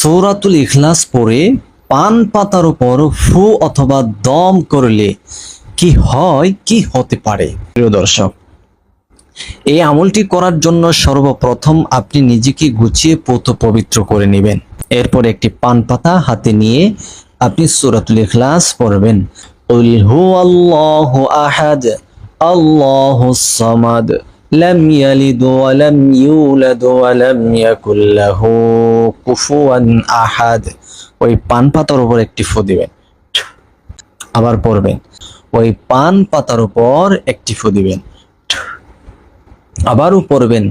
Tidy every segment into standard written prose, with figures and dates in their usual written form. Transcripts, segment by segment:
সূরাতুল ইখলাস পড়ে পান পাতার উপর ফু অথবা দম করলে কি হয়, কি হতে পারে? প্রিয় দর্শক, এই আমলটি করার জন্য সর্বপ্রথম আপনি নিজেকে গুছিয়ে পবিত্র করে নেবেন। এরপর একটি পান পাতা হাতে নিয়ে আপনি সূরাতুল ইখলাস পড়বেন। কুল হুয়াল্লাহু আহাদ আল্লাহুস সামাদ লাম ইয়ালিদ ওয়া লাম ইউলাদ ওয়া লাম ইয়াকুল লাহু কুফুয়ান আহাদ। ওই পান পাতার উপর একটি ফু দিবেন, আবার পড়বেন। ওই পান পাতার উপর একটি ফু দিবেন, আবারও পড়বেন।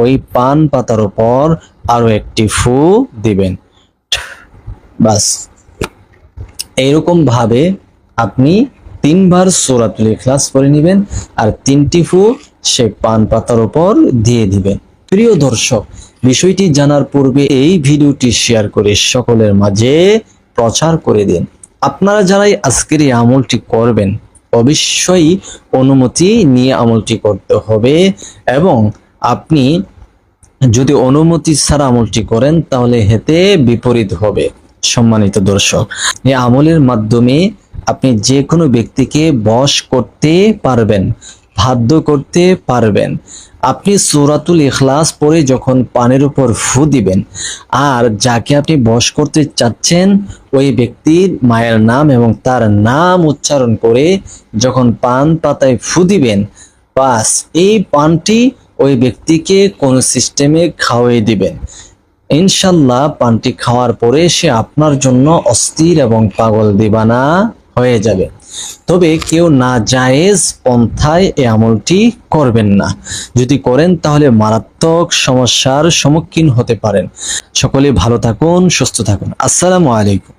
ওই পান পাতার উপর আরো একটি ফু দিবেন। বাস, এইরকম ভাবে আপনি 3 বার সূরাতুল ইখলাস পড়ে নেবেন আর 3টি ফু সেই পান পাতার উপর দিয়ে দিবেন। প্রিয় দর্শক, বিষয়টি জানার পূর্বে এই ভিডিওটি শেয়ার করে সকলের মাঝে প্রচার করে দিন। আপনারা যারাই আজকের এই আমলটি করবেন অবশ্যই অনুমতি নিয়ে আমলটি করতে হবে, এবং আপনি যদি অনুমতি ছাড়া আমলটি করেন তাহলে হেতে বিপরীত হবে। সম্মানিত দর্শক, এই আমলের মাধ্যমে আপনি যে কোনো ব্যক্তিকে বশ করতে পারবেন, বাধ্য করতে পারবেন। আপনি সূরাতুল ইখলাস পড়ে যখন পানের উপর ফু দিবেন আর যাকে আপনি বশ করতে চাচ্ছেন ওই ব্যক্তির মায়ের নাম এবং তার নাম উচ্চারণ করে যখন পান পাতায় ফু দিবেন, বাস এই পানটি ওই ব্যক্তিকে কোন সিস্টেমে খাওয়াই দিবেন। ইনশাল্লাহ পানটি খাওয়ার পরে সে আপনার জন্য অস্থির এবং পাগল দিবানা হয়ে যাবে। তবে কেউ না জায়েজ পন্থায় এই আমলটি করবেন না। যদি করেন তাহলে মারাত্মক সমস্যার সম্মুখীন হতে পারেন। সকলে ভালো থাকুন, সুস্থ থাকুন। আসসালামু আলাইকুম।